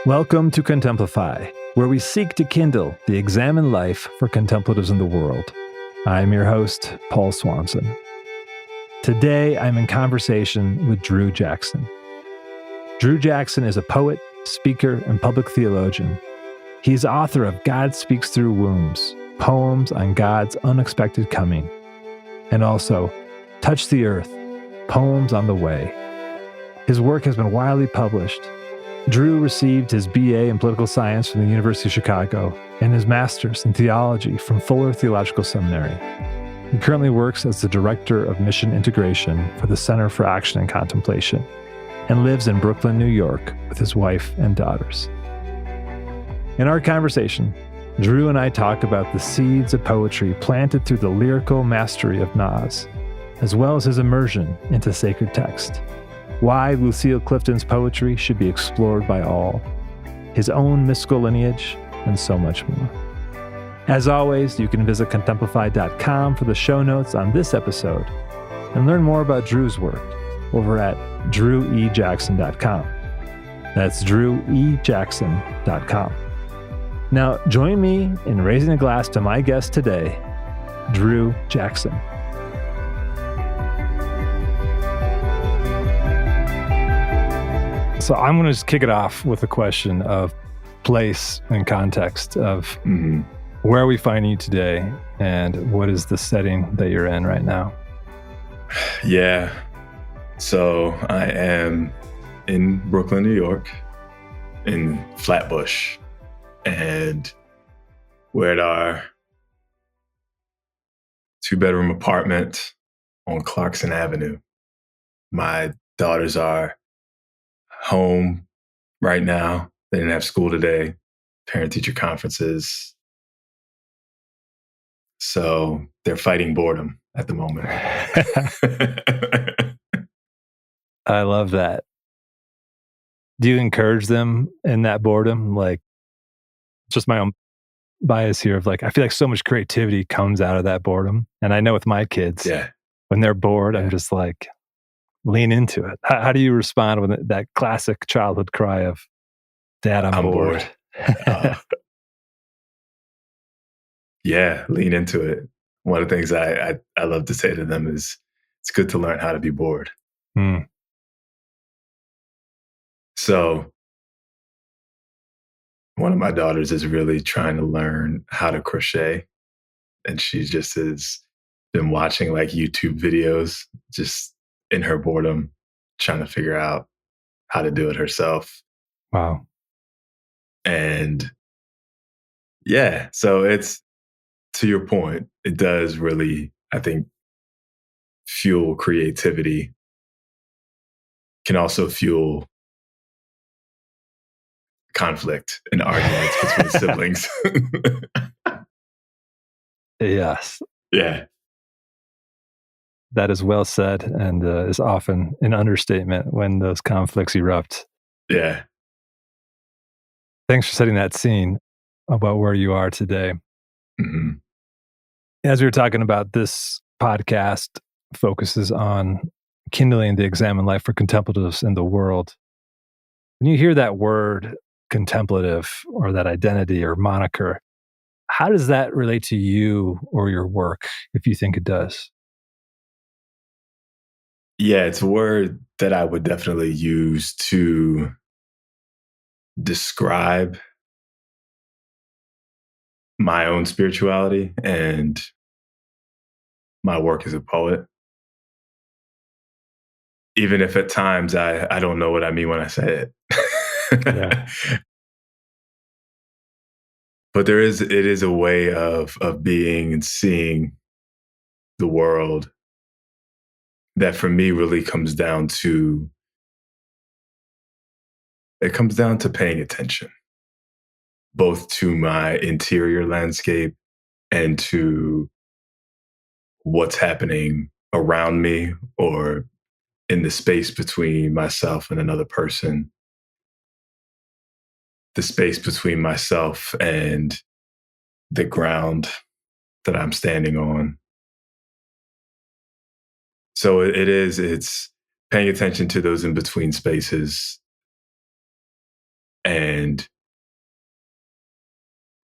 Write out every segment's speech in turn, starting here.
Welcome to Contemplify, where we seek to kindle the examined life for contemplatives in the world. I'm your host, Paul Swanson. Today, I'm in conversation with Drew Jackson. Drew Jackson is a poet, speaker, and public theologian. He's author of God Speaks Through Wombs, Poems on God's Unexpected Coming, and also Touch the Earth, Poems on the Way. His work has been widely published. Drew received his BA in political science from the University of Chicago and his master's in theology from Fuller Theological Seminary. He currently works as the director of mission integration for the Center for Action and Contemplation and lives in Brooklyn, New York with his wife and daughters. In our conversation, Drew and I talk about the seeds of poetry planted through the lyrical mastery of Nas, as well as his immersion into sacred text, why Lucille Clifton's poetry should be explored by all, his own mystical lineage, and so much more. As always, you can visit contemplify.com for the show notes on this episode and learn more about Drew's work over at drewejackson.com. That's drewejackson.com. Now, join me in raising a glass to my guest today, Drew Jackson. So I'm going to just kick it off with a question of place and context of where are we finding you today and what is the setting that you're in right now? Yeah. So I am in Brooklyn, New York, in Flatbush, and we're at our 2-bedroom apartment on Clarkson Avenue. My daughters are home right now. They didn't have school today, parent-teacher conferences. So they're fighting boredom at the moment. I love that. Do you encourage them in that boredom? Like, just my own bias here of like, I feel like so much creativity comes out of that boredom. And I know with my kids, when they're bored, I'm just like, lean into it. How do you respond when that classic childhood cry of, Dad, I'm bored. Yeah, lean into it. One of the things I love to say to them is, it's good to learn how to be bored. So one of my daughters is really trying to learn how to crochet. And she just has been watching like YouTube videos, just in her boredom, trying to figure out how to do it herself. Wow. And yeah, so it's, to your point, it does really, I think, fuel creativity. Can also fuel conflict and arguments between siblings. Yes. Yeah. That is well said and is often an understatement when those conflicts erupt. Yeah. Thanks for setting that scene about where you are today. Mm-hmm. As we were talking about, this podcast focuses on kindling the examined life for contemplatives in the world. When you hear that word contemplative or that identity or moniker, how does that relate to you or your work, if you think it does? Yeah, it's a word that I would definitely use to describe my own spirituality and my work as a poet. Even if at times I don't know what I mean when I say it. Yeah. But it is a way of being and seeing the world that for me really comes down to paying attention, both to my interior landscape and to what's happening around me or in the space between myself and another person, the space between myself and the ground that I'm standing on. So it's paying attention to those in-between spaces and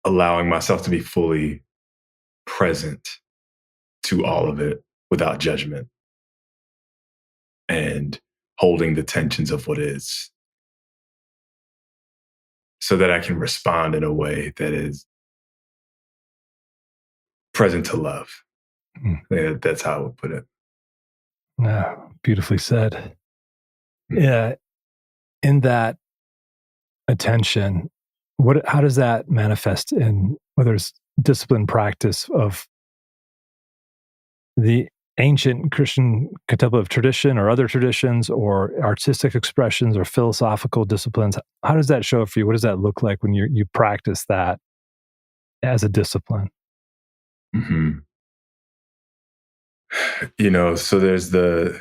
allowing myself to be fully present to all of it without judgment and holding the tensions of what is so that I can respond in a way that is present to love. Mm. Yeah, that's how I would put it. Beautifully said. Yeah. In that attention, how does that manifest in whether it's disciplined practice of the ancient Christian contemplative tradition or other traditions or artistic expressions or philosophical disciplines? How does that show up for you? What does that look like when you practice that as a discipline? Mm-hmm. So there's the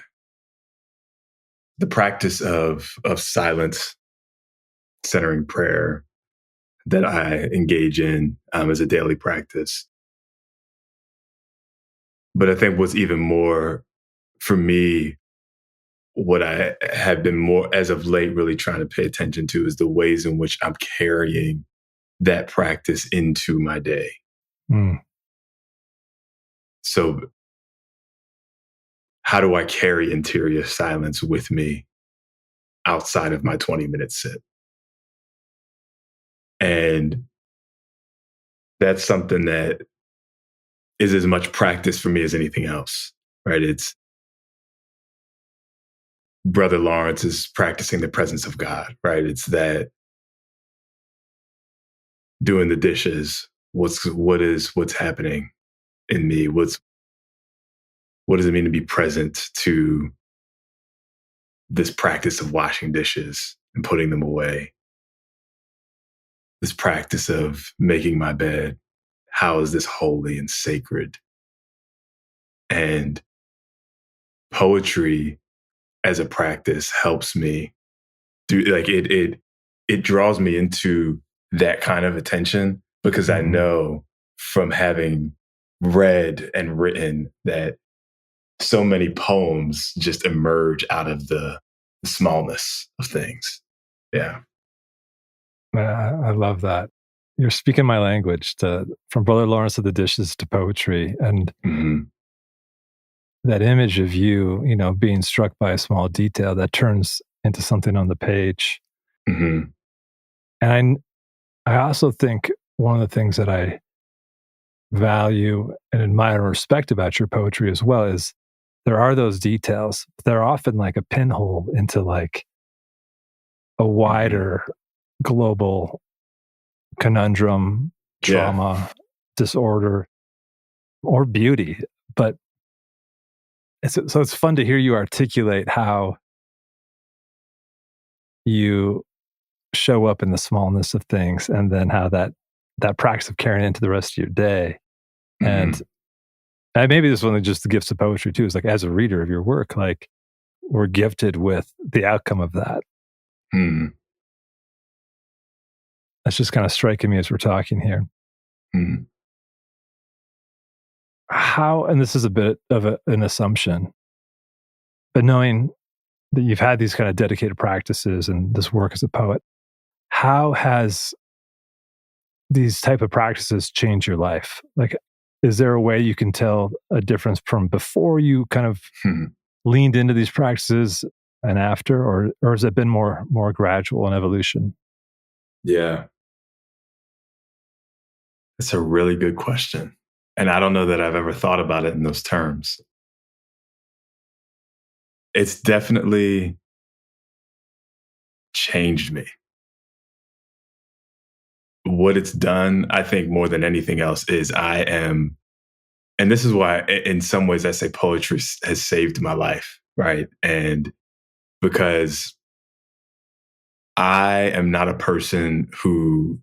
practice of silence, centering prayer that I engage in as a daily practice. But I think what's even more for me, what I have been more as of late really trying to pay attention to is the ways in which I'm carrying that practice into my day. Mm. So how do I carry interior silence with me outside of my 20-minute sit? And that's something that is as much practice for me as anything else, right? It's Brother Lawrence is practicing the presence of God, right? It's that doing the dishes, what's happening in me? What does it mean to be present to this practice of washing dishes and putting them away? This practice of making my bed. How is this holy and sacred? And poetry as a practice helps me do like it draws me into that kind of attention because I know from having read and written that so many poems just emerge out of the smallness of things. Yeah. I love that. You're speaking my language from Brother Lawrence of the dishes to poetry. And Mm-hmm. that image of you, being struck by a small detail that turns into something on the page. Mm-hmm. And I also think one of the things that I value and admire and respect about your poetry as well is there are those details. They're often like a pinhole into like a wider global conundrum, trauma, disorder, or beauty. But it's fun to hear you articulate how you show up in the smallness of things and then how that practice of carrying into the rest of your day. Mm-hmm. And maybe this is one of just the gifts of poetry too, is like as a reader of your work, like we're gifted with the outcome of that. Mm-hmm. That's just kind of striking me as we're talking here. Mm-hmm. How, and this is a bit of an assumption, but knowing that you've had these kind of dedicated practices and this work as a poet, how has these type of practices changed your life? Like, is there a way you can tell a difference from before you kind of leaned into these practices and after, or has it been more gradual in evolution? Yeah. It's a really good question. And I don't know that I've ever thought about it in those terms. It's definitely changed me. What it's done, I think, more than anything else, is and this is why, in some ways, I say poetry has saved my life, right? And because I am not a person who,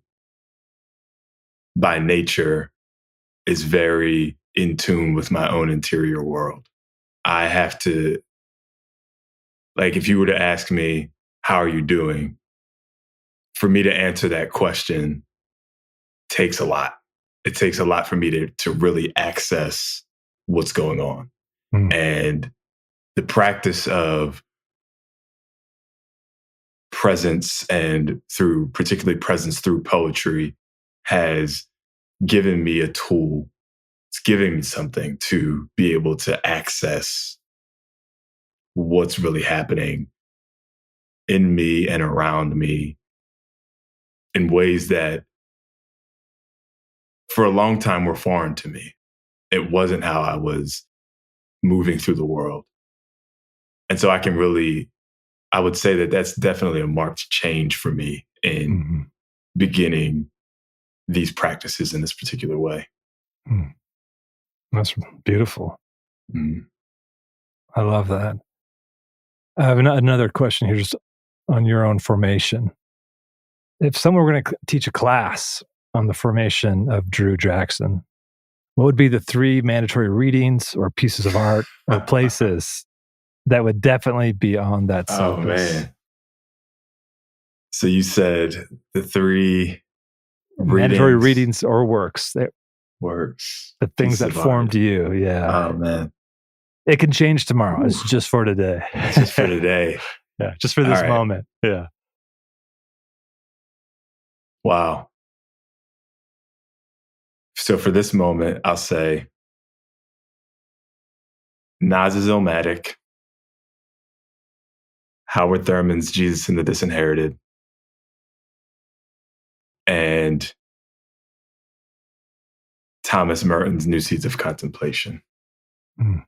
by nature, is very in tune with my own interior world. I have to, like, if you were to ask me, how are you doing? For me to answer that question takes a lot. It takes a lot for me to really access what's going on. And the practice of presence, and through particularly presence through poetry, has given me a tool. It's giving me something to be able to access what's really happening in me and around me in ways that for a long time were foreign to me. It wasn't how I was moving through the world. And so I would say that that's definitely a marked change for me in Mm-hmm. beginning these practices in this particular way. Mm. That's beautiful. Mm. I love that. I have another question here just on your own formation. If someone were going to teach a class on the formation of Drew Jackson, what would be the 3 mandatory readings or pieces of art or places that would definitely be on that Oh, syllabus? man. So you said the 3 Mandatory readings, readings or works, works, the things pieces that of formed art. you. Yeah. Oh, man. It can change tomorrow. It's Ooh. just for today. It's just for today. Yeah. Just for All this right. moment. Yeah. Wow. So for this moment, I'll say Nas's Illmatic, Howard Thurman's Jesus and the Disinherited, and Thomas Merton's New Seeds of Contemplation. Mm.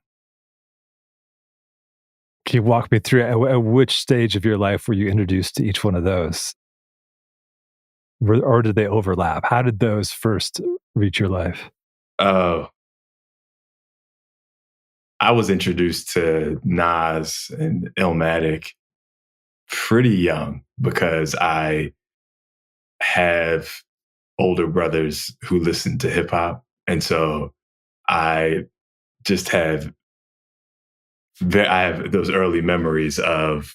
Can you walk me through at which stage of your life were you introduced to each one of those? Or did they overlap? How did those first reach your life? Oh, I was introduced to Nas and Illmatic pretty young because I have older brothers who listen to hip hop. And so I just I have those early memories of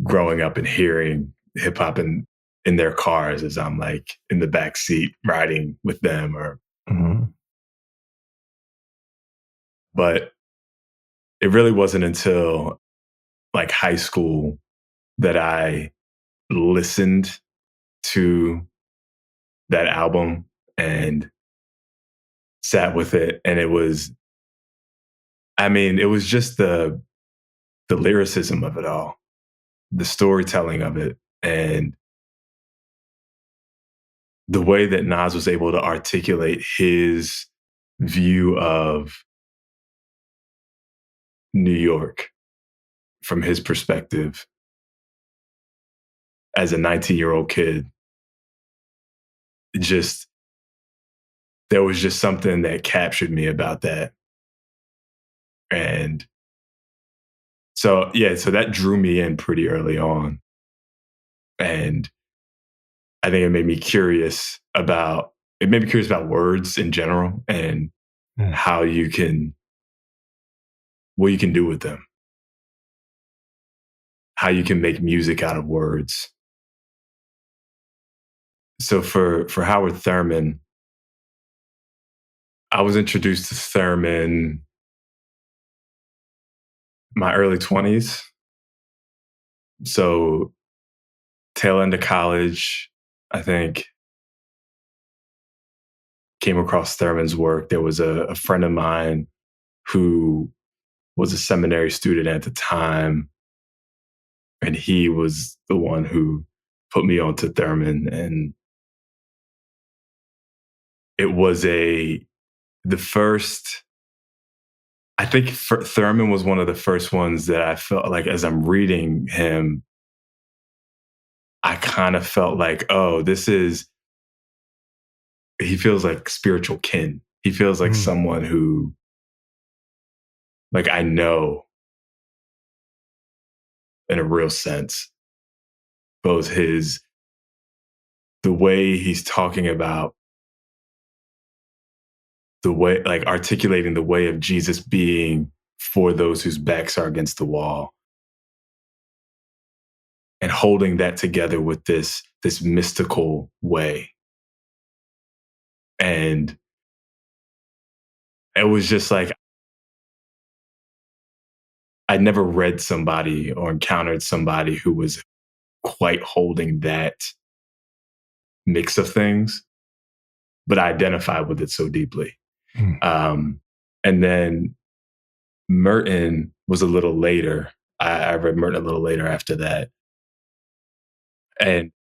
growing up and hearing hip hop in their cars as I'm like in the back seat riding with them Mhm. but it really wasn't until like high school that I listened to that album and sat with it. And it was just the lyricism of it all, the storytelling of it, and the way that Nas was able to articulate his view of New York from his perspective as a 19-year-old kid. Just there was just something that captured me about that. And so that drew me in pretty early on. And I think it made me curious about words in general and Yeah. how what you can do with them, how you can make music out of words. So for Howard Thurman, I was introduced to Thurman my early 20s. So tail end of college, I think, came across Thurman's work. There was a friend of mine who was a seminary student at the time, and he was the one who put me onto Thurman. And it was the first, I think Thurman was one of the first ones that I felt like as I'm reading him, I kind of felt like, oh, he feels like spiritual kin. He feels like Mm. someone who, like, I know in a real sense, both the way he's talking about the way, like articulating the way of Jesus being for those whose backs are against the wall and holding that together with this mystical way. And it was just like, I'd never read somebody or encountered somebody who was quite holding that mix of things, but I identify with it so deeply. Mm. And then Merton was a little later. I read Merton a little later after that. And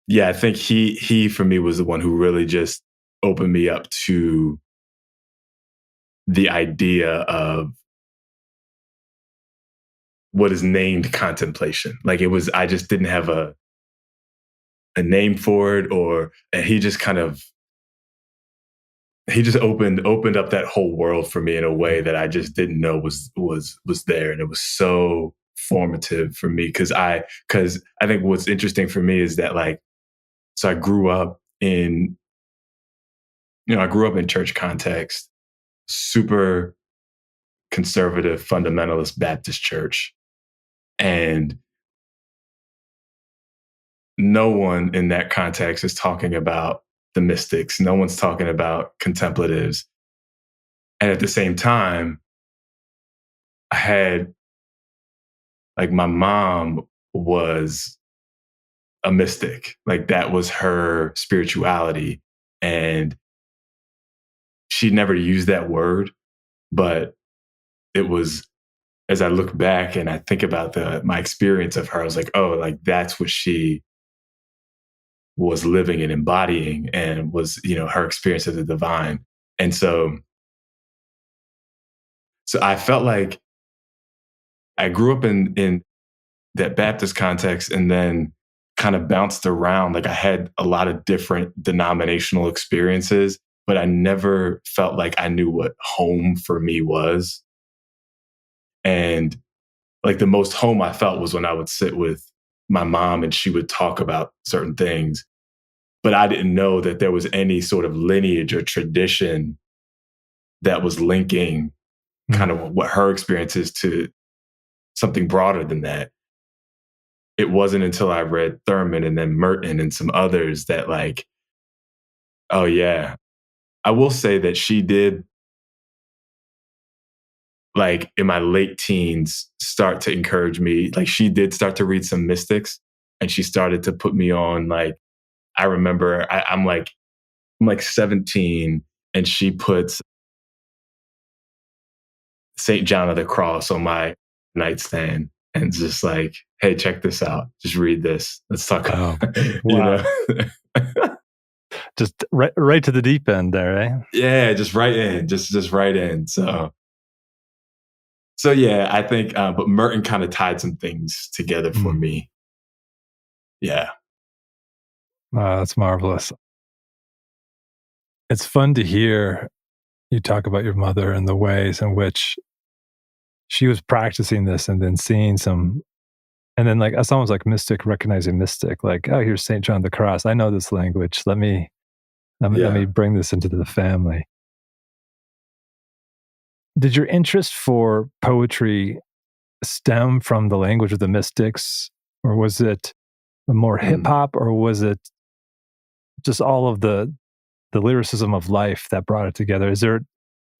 yeah, I think he for me was the one who really just opened me up to the idea of what is named contemplation. Like it was, I just didn't have a name for it, or and he just kind of he just opened up that whole world for me in a way that I just didn't know was there, and it was so formative for me because I think what's interesting for me is that like so I grew up in church context, super conservative fundamentalist Baptist church, and no one in that context is talking about the mystics. No one's talking about contemplatives. And at the same time, I had like my mom was a mystic. Like that was her spirituality. And she never used that word, but it was as I look back and I think about my experience of her, I was like, oh, like that's what she was living and embodying and was, her experience of the divine. And so I felt like I grew up in that Baptist context and then kind of bounced around. Like I had a lot of different denominational experiences, but I never felt like I knew what home for me was. And like the most home I felt was when I would sit with my mom and she would talk about certain things. But I didn't know that there was any sort of lineage or tradition that was linking kind of what her experience is to something broader than that. It wasn't until I read Thurman and then Merton and some others that like, oh yeah. I will say that she did like in my late teens start to encourage me. Like she did start to read some mystics and she started to put me on like, I remember I'm like 17 and she puts St. John of the Cross on my nightstand and it's just like, hey, check this out. Just read this. Let's talk. Oh, you wow. know? Just right to the deep end there, eh? Yeah, just right in, just right in. So yeah, I think, but Merton kind of tied some things together for me. Yeah. Oh, that's marvelous. It's fun to hear you talk about your mother and the ways in which she was practicing this and then seeing some, and then like as almost like mystic recognizing mystic, like, oh, here's St. John the Cross. I know this language. Let me Yeah. bring this into the family. Did your interest for poetry stem from the language of the mystics, or was it more hip Mm. hop, or was it just all of the lyricism of life that brought it together? Is there a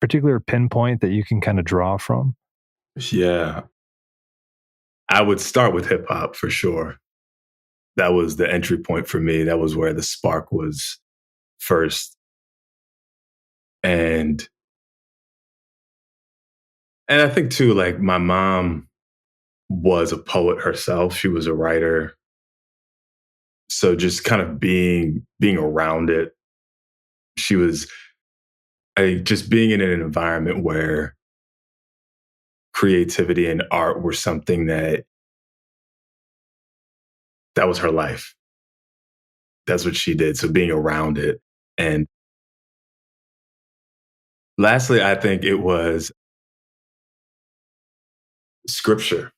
particular pinpoint that you can kind of draw from? Yeah. I would start with hip hop for sure. That was the entry point for me. That was where the spark was first. And I think too, like my mom was a poet herself. She was a writer. So just kind of being around it, she was just being in an environment where creativity and art were something that was her life. That's what she did. So being around it. And lastly, I think it was scripture.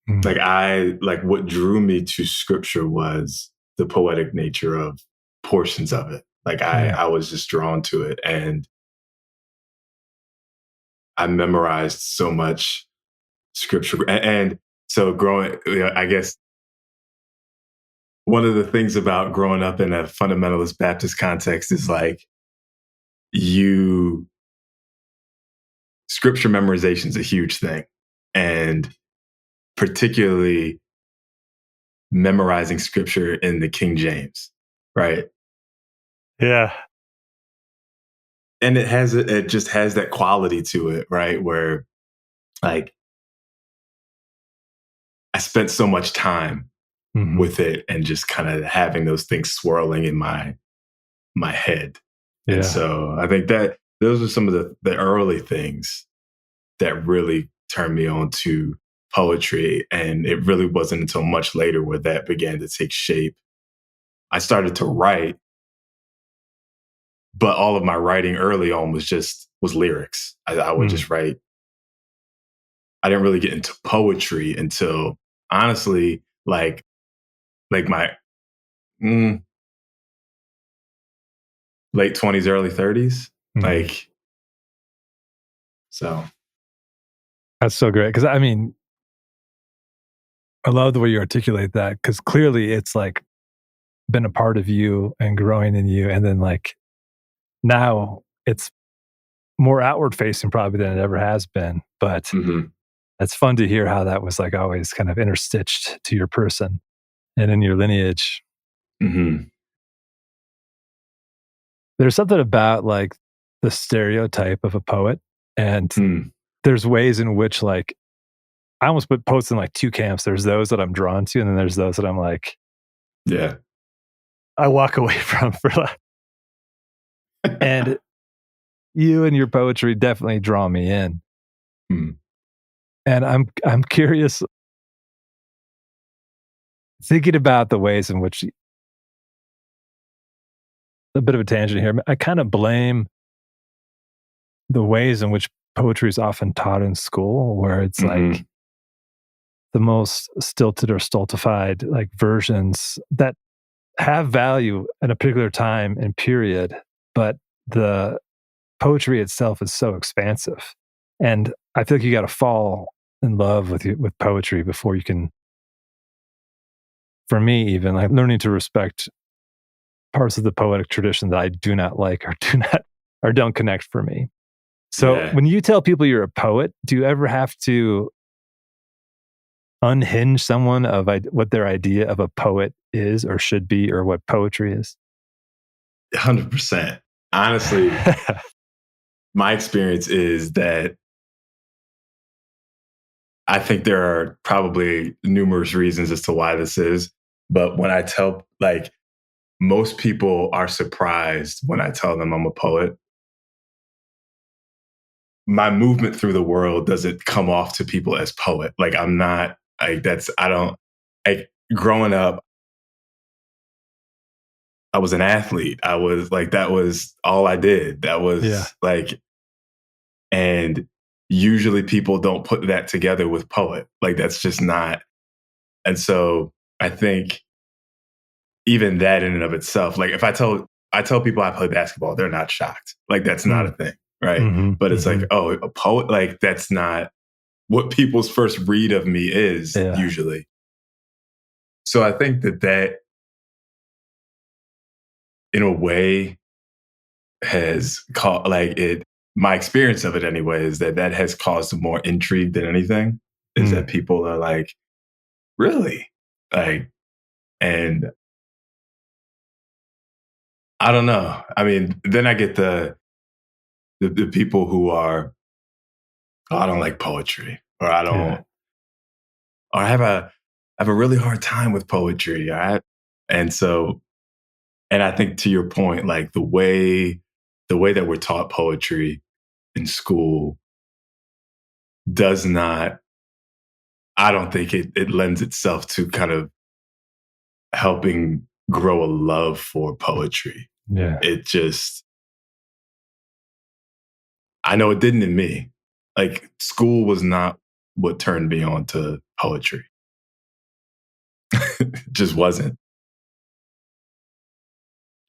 Mm. Like what drew me to scripture was the poetic nature of portions of it. Like Yeah. I was just drawn to it and I memorized so much scripture. And so growing, I guess one of the things about growing up in a fundamentalist Baptist context is like you scripture memorization is a huge thing. And particularly memorizing scripture in the King James, right? Yeah. And it just has that quality to it, right? Where like I spent so much time Mhm. with it and just kind of having those things swirling in my head. And Yeah. so I think that those are some of the early things that really turned me on to poetry. And it really wasn't until much later where that began to take shape. I started to write, but all of my writing early on was lyrics. I would Mm. just write. I didn't really get into poetry until honestly, like my mm, late 20s, early 30s. Mhm. Like so. That's so great. Because I mean, I love the way you articulate that because clearly it's like been a part of you and growing in you. And then like now it's more outward facing probably than it ever has been. But Mhm, it's fun to hear how that was like always kind of interstitched to your person and in your lineage. mhm, There's something about like the stereotype of a poet. And mm, there's ways in which like I almost put poets in like two camps. There's those that I'm drawn to, and then there's those that I'm like, yeah. I walk away from for like, and you and your poetry definitely draw me in. Mm, And I'm curious, thinking about the ways in which a bit of a tangent here. I kind of blame the ways in which poetry is often taught in school, where it's like mhm, the most stilted or stultified like versions that have value in a particular time and period, but the poetry itself is so expansive. And I feel like you got to fall in love with poetry before you can, for me, even like learning to respect parts of the poetic tradition that I do not like or do not or don't connect for me. So yeah. when you tell people you're a poet, do you ever have to unhinge someone of what their idea of a poet is or should be or what poetry is? 100%. Honestly, my experience is that I think there are probably numerous reasons as to why this is. But when I tell, like, most people are surprised when I tell them I'm a poet. My movement through the world doesn't come off to people as poet. Like, I'm not, like, I don't, like, growing up, I was an athlete. I was like, that was all I did. That Yeah. was like, and usually people don't put that together with poet. Like, that's just not. And so I think even that in and of itself, like if I tell people I play basketball, they're not shocked. Like that's not a Mm. thing, right? Mhm, But it's like, mhm. oh, a poet, like that's not what people's first read of me is Yeah. usually. So I think that in a way has caught like it. My experience of it anyway is that has caused more intrigue than anything. Is that Mm. people are like, really, like, and I don't know. I mean, then I get the people who are, oh, I don't like poetry, or I Yeah. don't, or I have a really hard time with poetry. And so, and I think to your point, like the way that we're taught poetry in school does not. I don't think it lends itself to kind of helping grow a love for poetry. Yeah. It just, I know it didn't in me. Like school was not what turned me on to poetry. It just wasn't.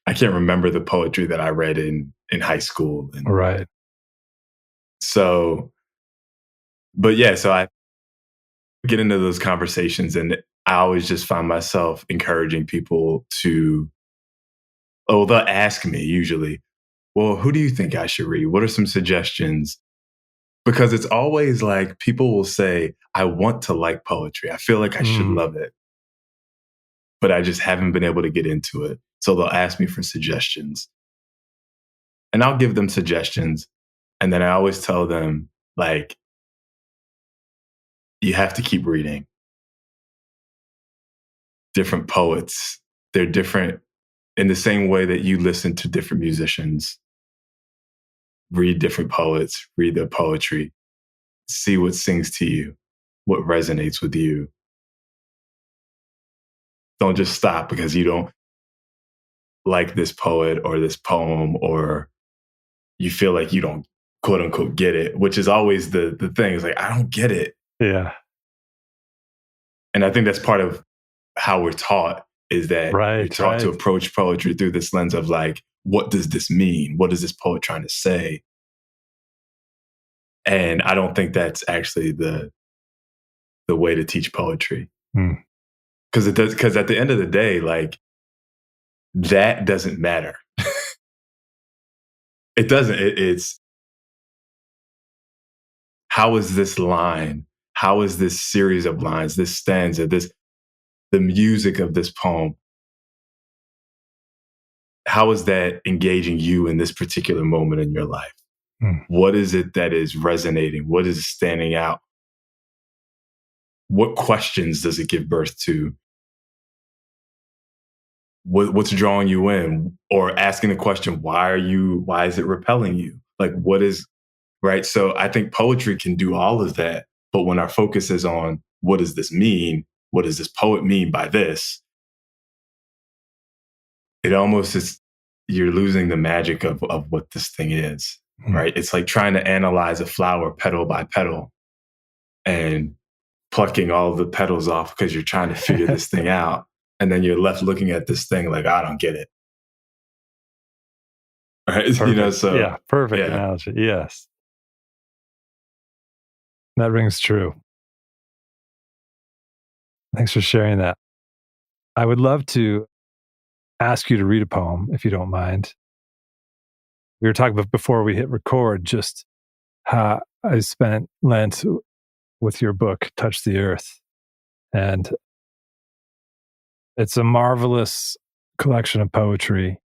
I can't remember the poetry that I read in high school. And Right. so, but yeah, so I get into those conversations and I always just find myself encouraging people to, oh, they'll ask me usually, well, who do you think I should read? What are some suggestions? Because it's always like people will say, I want to like poetry. I feel like I should Mm. love it. but I just haven't been able to get into it. So they'll ask me for suggestions and I'll give them suggestions. And then I always tell them, like, you have to keep reading different poets. They're different in the same way that you listen to different musicians, read different poets, read their poetry, see what sings to you, what resonates with you. Don't just stop because you don't like this poet or this poem, or you feel like you don't quote unquote get it, which is always the thing. It's like, I don't get it. Yeah. And I think that's part of how we're taught, is that you're taught to Right. approach poetry through this lens of like, what does this mean? What is this poet trying to say? And I don't think that's actually the way to teach poetry. Mm. Because it does, because at the end of the day, like, that doesn't matter. It doesn't. It's how is this line? How is this series of lines, this stanza, the music of this poem? How is that engaging you in this particular moment in your life? Mm. What is it that is resonating? What is standing out? What questions does it give birth to? What's drawing you in? Or asking the question, why is it repelling you? Like, what is, right? So I think poetry can do all of that. But when our focus is on, what does this mean? What does this poet mean by this? It almost is, you're losing the magic of what this thing is, right? It's like trying to analyze a flower petal by petal and plucking all the petals off because you're trying to figure this thing out. And then you're left looking at this thing like, I don't get it. Right? Perfect. You know, so yeah, perfect analogy. Yes. That rings true. Thanks for sharing that. I would love to ask you to read a poem, if you don't mind. We were talking about before we hit record, just how I spent Lent with your book, Touch the Earth. And it's a marvelous collection of poetry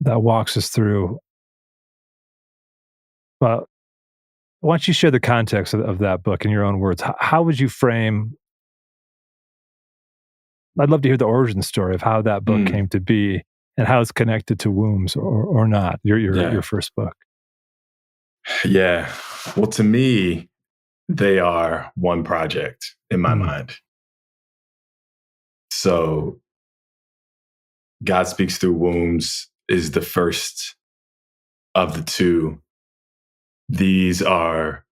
that walks us through. Well, why don't you share the context of that book in your own words? How would you frame? I'd love to hear the origin story of how that book came to be and how it's connected to Wombs or not, your first book. Yeah. Well, to me, they are one project in my mind. So God Speaks Through Wombs is the first of the two. These are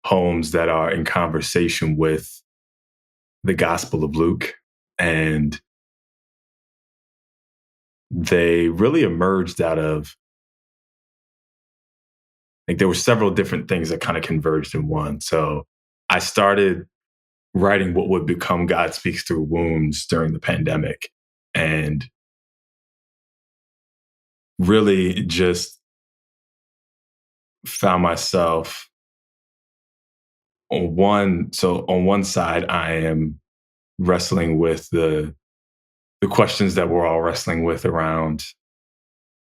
poems that are in conversation with the Gospel of Luke. And they really emerged out of, like, there were several different things that kind of converged in one. So I started writing what would become God Speaks Through Wombs during the pandemic, and really just found myself on one side, I am wrestling with the questions that we're all wrestling with around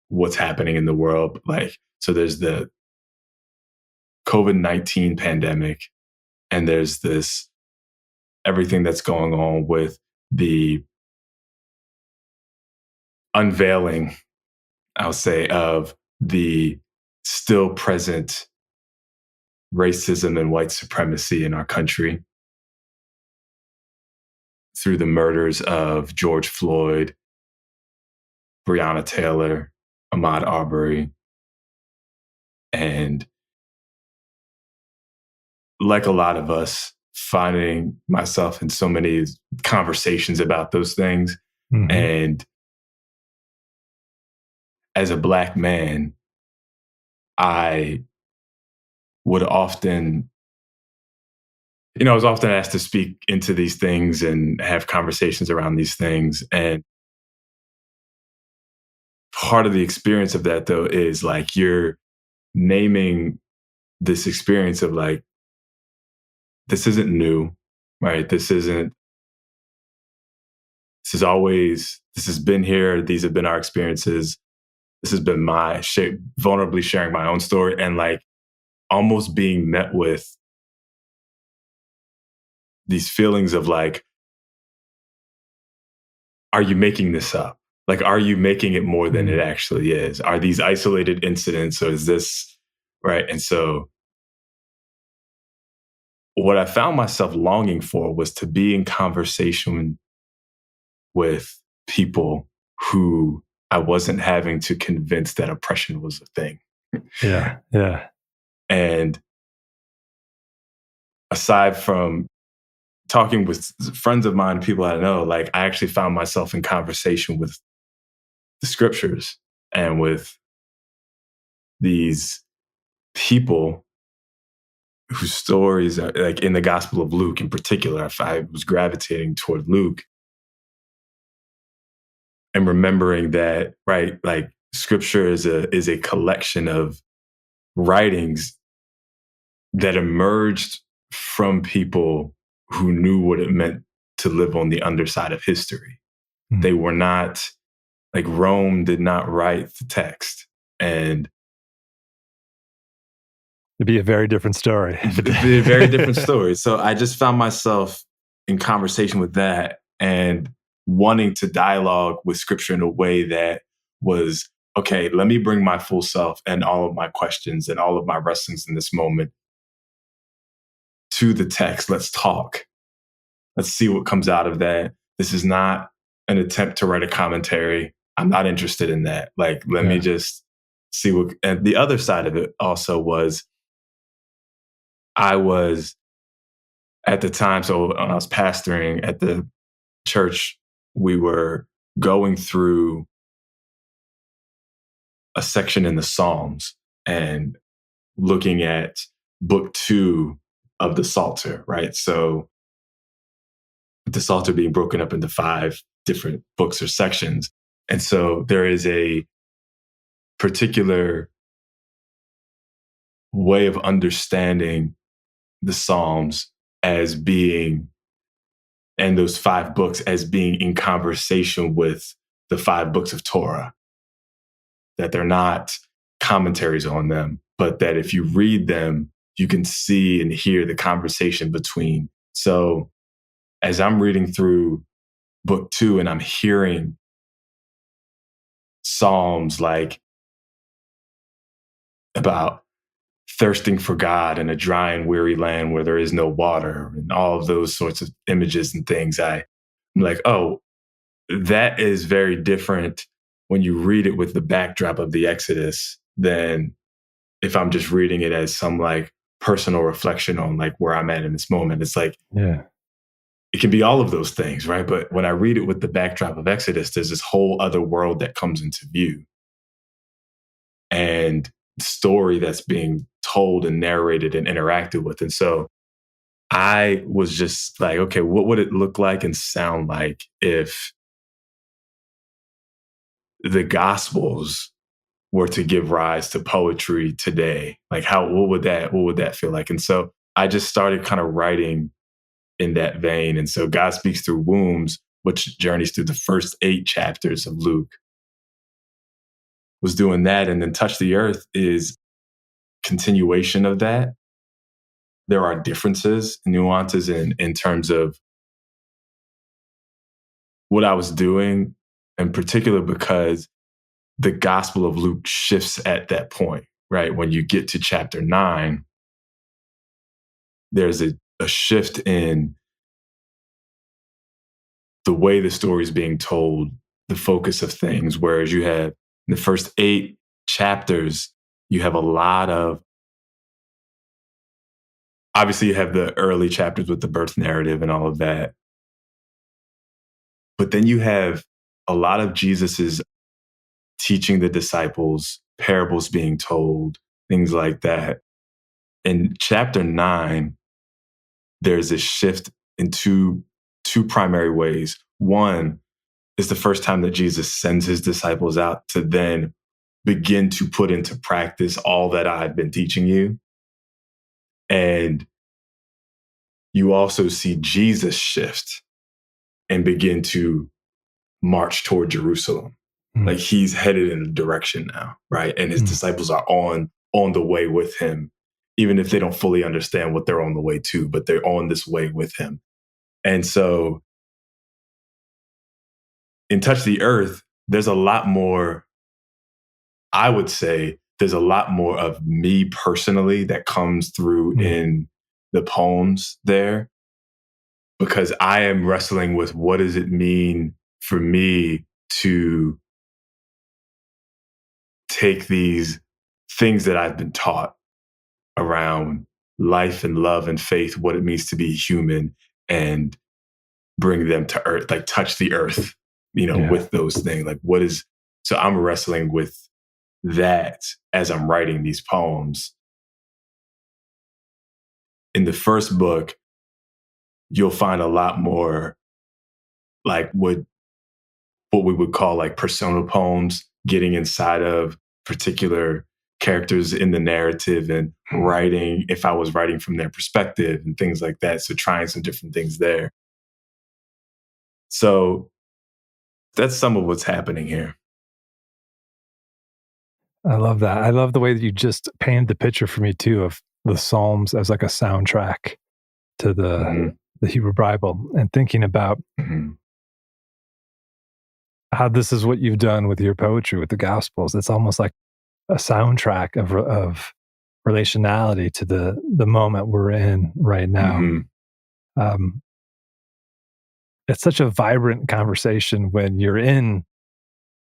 what's happening in the world. Like, so there's the COVID-19 pandemic, and there's this everything that's going on with the unveiling, I'll say, of the still present racism and white supremacy in our country through the murders of George Floyd, Breonna Taylor, Ahmaud Arbery. And like a lot of us, finding myself in so many conversations about those things. And as a Black man, I would often, I was often asked to speak into these things and have conversations around these things. And part of the experience of that, though, is like you're naming this experience of like, this isn't new, right? This isn't this has been here. These have been our experiences. This has been my vulnerably sharing my own story, and like almost being met with these feelings of like, are you making this up? Like, are you making it more than it actually is? Are these isolated incidents, or is this right? And so what I found myself longing for was to be in conversation with people who I wasn't having to convince that oppression was a thing. Yeah. Yeah. And aside from talking with friends of mine, people I know, like I actually found myself in conversation with the scriptures and with these people whose stories are like in the Gospel of Luke in particular. I was gravitating toward Luke and remembering that, right, like scripture is a collection of writings that emerged from people who knew what it meant to live on the underside of history. They were not like Rome did not write the text, and it'd be a very different story. it'd be a very different story. So I just found myself in conversation with that and wanting to dialogue with scripture in a way that was, okay, let me bring my full self and all of my questions and all of my wrestlings in this moment to the text. Let's talk. Let's see what comes out of that. This is not an attempt to write a commentary. I'm not interested in that. Like, let me just see what. And the other side of it also was, I was at the time, so when I was pastoring at the church, we were going through a section in the Psalms and looking at book 2 of the Psalter, right? So the Psalter being broken up into 5 different books or sections. And so there is a particular way of understanding the Psalms as being, and those 5 books as being in conversation with the 5 books of Torah, that they're not commentaries on them, but that if you read them, you can see and hear the conversation between. So as I'm reading through book 2 and I'm hearing Psalms like about thirsting for God in a dry and weary land where there is no water and all of those sorts of images and things, I'm like, oh, that is very different when you read it with the backdrop of the Exodus than if I'm just reading it as some like personal reflection on like where I'm at in this moment. It's like, it can be all of those things, right? But when I read it with the backdrop of Exodus, there's this whole other world that comes into view. And story that's being told and narrated and interacted with. And so I was just like, okay, what would it look like and sound like if the Gospels were to give rise to poetry today? Like what would that feel like? And so I just started kind of writing in that vein. And so God Speaks Through Wombs, which journeys through the first 8 chapters of Luke, was doing that. And then Touch the Earth is continuation of that. There are differences, nuances in terms of what I was doing, in particular because the Gospel of Luke shifts at that point, right? When you get to chapter 9, there's a shift in the way the story is being told, the focus of things, whereas you have in the first 8 chapters, you have a lot of, obviously you have the early chapters with the birth narrative and all of that. But then you have a lot of Jesus's teaching the disciples, parables being told, things like that. In chapter 9, there's a shift in two primary ways. One is the first time that Jesus sends his disciples out to then begin to put into practice all that I've been teaching you. And you also see Jesus shift and begin to march toward Jerusalem. Like he's headed in a direction now, right? And his disciples are on the way with him, even if they don't fully understand what they're on the way to, but they're on this way with him. And so in Touch the Earth, there's a lot more, I would say, there's a lot more of me personally that comes through in the poems there, because I am wrestling with what does it mean for me to take these things that I've been taught around life and love and faith, what it means to be human, and bring them to earth, like touch the earth, with those things. Like so I'm wrestling with that as I'm writing these poems. In the first book, you'll find a lot more like what we would call like personal poems, getting inside of particular characters in the narrative and writing, if I was writing from their perspective and things like that. So trying some different things there. So that's some of what's happening here. I love that. I love the way that you just painted the picture for me too of the Psalms as like a soundtrack to the Hebrew Bible, and thinking about how this is what you've done with your poetry, with the Gospels. It's almost like a soundtrack of relationality to the moment we're in right now. It's such a vibrant conversation when you're in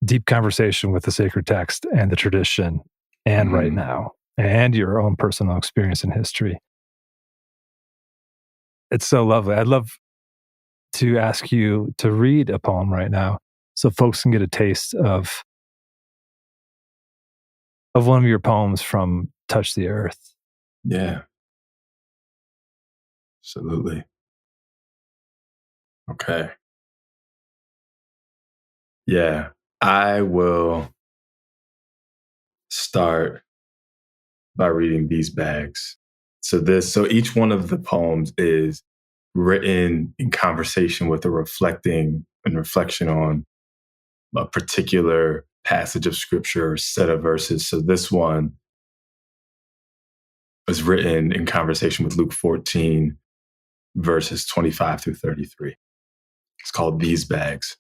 deep conversation with the sacred text and the tradition and right now and your own personal experience in history. It's so lovely. I'd love to ask you to read a poem right now so folks can get a taste of one of your poems from Touch the Earth. Yeah. Absolutely. Okay. Yeah. I will start by reading These Bags. So each one of the poems is written in conversation with a reflection on a particular passage of scripture or set of verses. So this one was written in conversation with Luke 14, verses 25 through 33. It's called These Bags.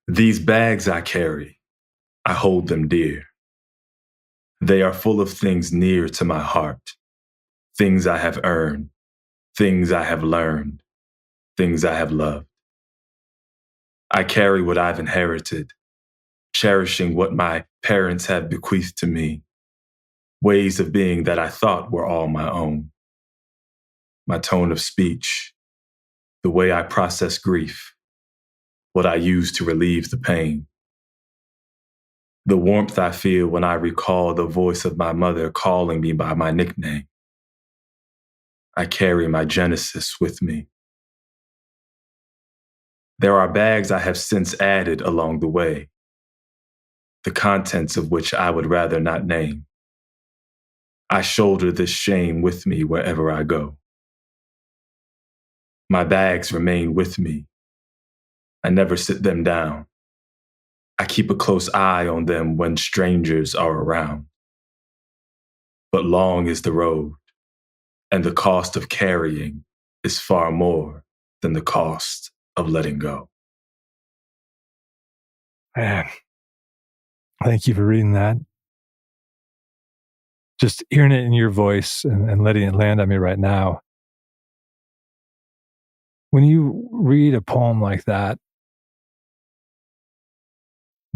These bags I carry, I hold them dear. They are full of things near to my heart, things I have earned, things I have learned, things I have loved. I carry what I've inherited, cherishing what my parents have bequeathed to me, ways of being that I thought were all my own. My tone of speech, the way I process grief, what I use to relieve the pain. The warmth I feel when I recall the voice of my mother calling me by my nickname. I carry my genesis with me. There are bags I have since added along the way, the contents of which I would rather not name. I shoulder this shame with me wherever I go. My bags remain with me. I never sit them down. I keep a close eye on them when strangers are around. But long is the road, and the cost of carrying is far more than the cost of letting go. Man, thank you for reading that. Just hearing it in your voice and letting it land on me right now. When you read a poem like that,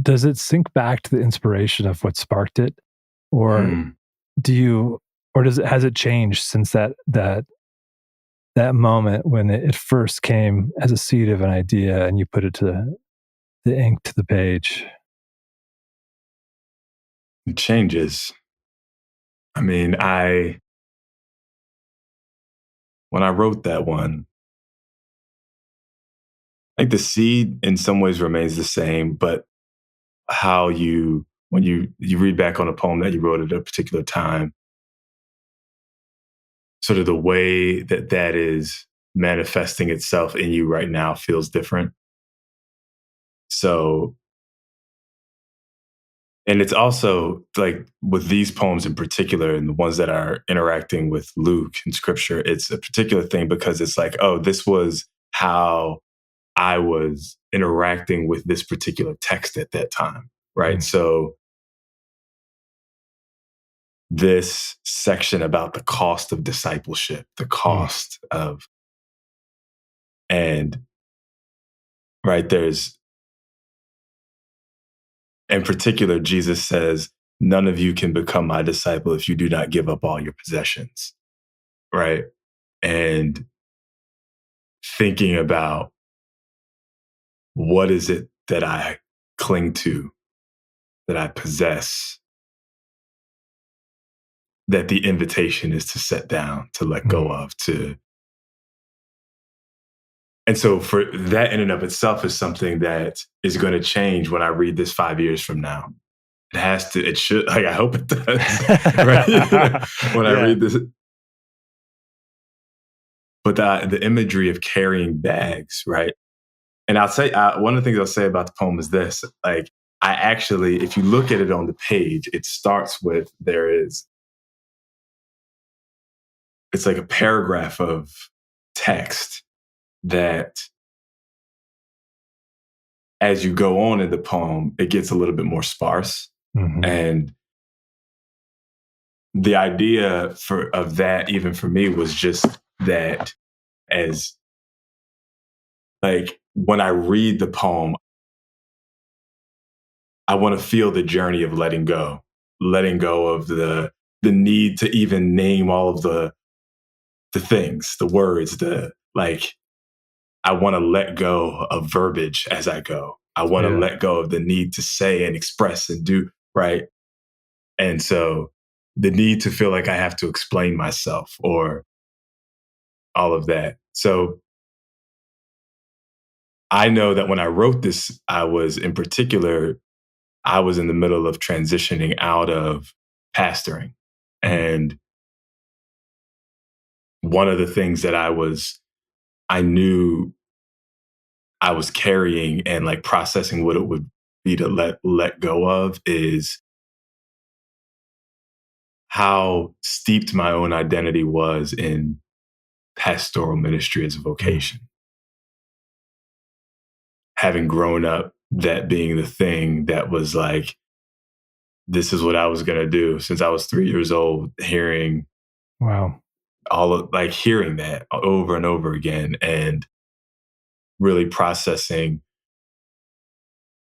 does it sink back to the inspiration of what sparked it? Or has it changed since that moment when it first came as a seed of an idea and you put it to the ink to the page? It changes. I mean, when I wrote that one, I think the seed in some ways remains the same, but how when you read back on a poem that you wrote at a particular time, sort of the way that is manifesting itself in you right now feels different. So, and it's also like with these poems in particular, and the ones that are interacting with Luke in scripture, it's a particular thing because it's like, oh, this was how I was interacting with this particular text at that time, right? So, this section about the cost of discipleship, the cost of, and right, there's, in particular, Jesus says, none of you can become my disciple if you do not give up all your possessions, right? And thinking about what is it that I cling to, that I possess, that the invitation is to set down, to let go of, to. And so for that in and of itself is something that is going to change when I read this 5 years from now. It has to, it should, like, I hope it does. Right? When I read this. But the imagery of carrying bags, right? And I'll say, one of the things I'll say about the poem is this, like, I actually, if you look at it on the page, it starts with, it's like a paragraph of text that as you go on in the poem, it gets a little bit more sparse. And the idea of that, even for me, was just that as, like, when I read the poem, I want to feel the journey of letting go of the need to even name all of the things, the words, I want to let go of verbiage as I go. I want to let go of the need to say and express and do, right? And so the need to feel like I have to explain myself or all of that. So I know that when I wrote this, I was in the middle of transitioning out of pastoring. And one of the things that I knew I was carrying and like processing what it would be to let go of is how steeped my own identity was in pastoral ministry as a vocation. Having grown up, that being the thing that was like, this is what I was going to do since I was 3 years old, hearing hearing that over and over again, and really processing.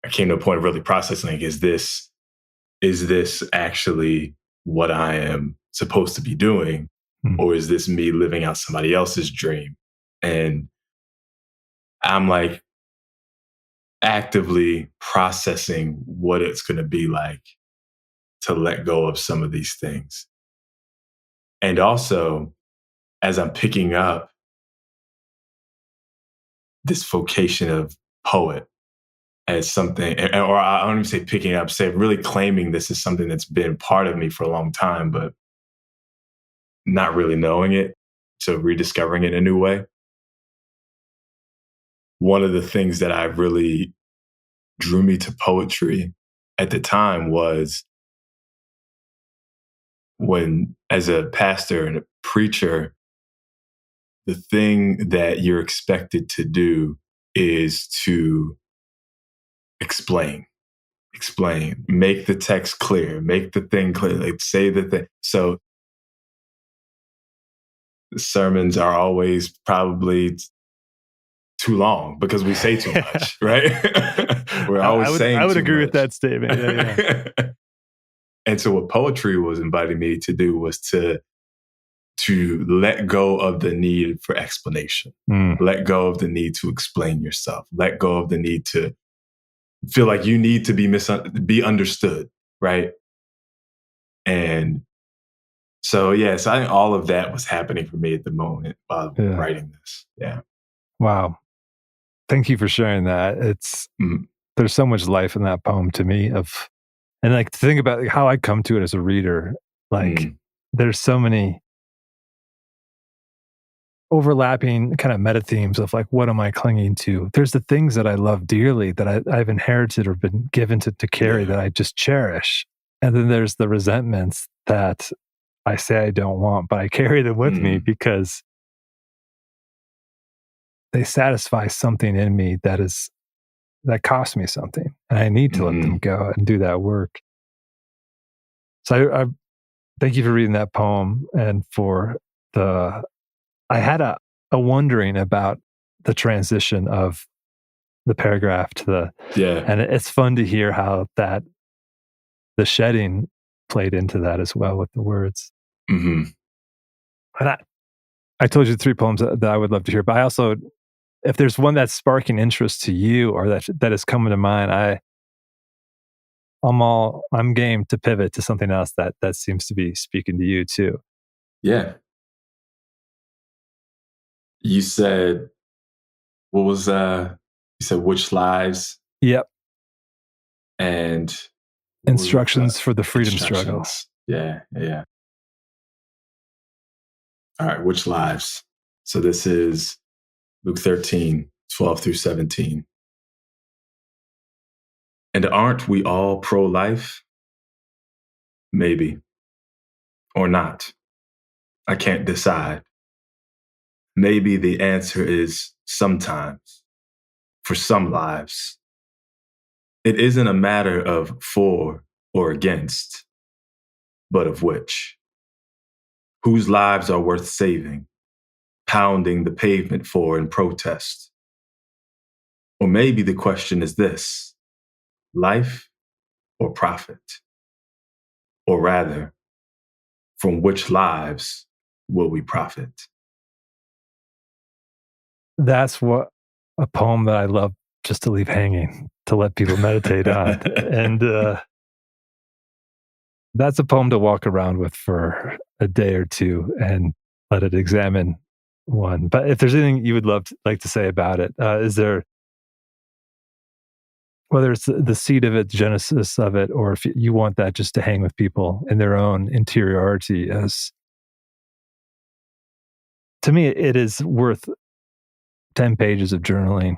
I came to a point of really processing, like, is this actually what I am supposed to be doing? Or is this me living out somebody else's dream? And I'm like actively processing what it's going to be like to let go of some of these things. And also, as I'm picking up this vocation of poet as something, or I don't even say picking up, say really claiming this is something that's been part of me for a long time, but not really knowing it. So rediscovering it in a new way. One of the things that I really drew me to poetry at the time was when, as a pastor and a preacher, the thing that you're expected to do is to explain, make the text clear, make the thing clear, like say the thing. So sermons are always probably too long because we say too much, right? We're always saying too much. I would agree with that statement. Yeah. And so what poetry was inviting me to do was to let go of the need for explanation, let go of the need to explain yourself, let go of the need to feel like you need to be understood, right? And so, so I think all of that was happening for me at the moment while writing this. Yeah. Wow. Thank you for sharing that. There's so much life in that poem to me, and like to think about how I come to it as a reader, like there's so many overlapping kind of meta themes of like, what am I clinging to? There's the things that I love dearly that I've inherited or been given to carry that I just cherish. And then there's the resentments that I say I don't want, but I carry them with me because they satisfy something in me that cost me something. And I need to let them go and do that work. So I thank you for reading that poem and for I had a wondering about the transition of the paragraph to and it's fun to hear how the shedding played into that as well with the words. Mm-hmm. And I told you 3 poems that I would love to hear, but I also, if there's one that's sparking interest to you or that is coming to mind, I'm game to pivot to something else that seems to be speaking to you too. Yeah. You said, what was you said which lives? Yep. And instructions for the freedom struggle. Yeah. All right, which lives? So this is Luke 13, 12 through 17. And aren't we all pro-life? Maybe. Or not. I can't decide. Maybe the answer is sometimes. For some lives. It isn't a matter of for or against, but of which. Whose lives are worth saving, pounding the pavement for in protest. Or maybe the question is this: life or profit? Or rather, from which lives will we profit? That's what a poem that I love just to leave hanging, to let people meditate on. And that's a poem to walk around with for a day or two and let it examine one. But if there's anything you would like to say about it, is there, whether it's the seed of it, the genesis of it, or if you want that just to hang with people in their own interiority, as to me, it is worth 10 pages of journaling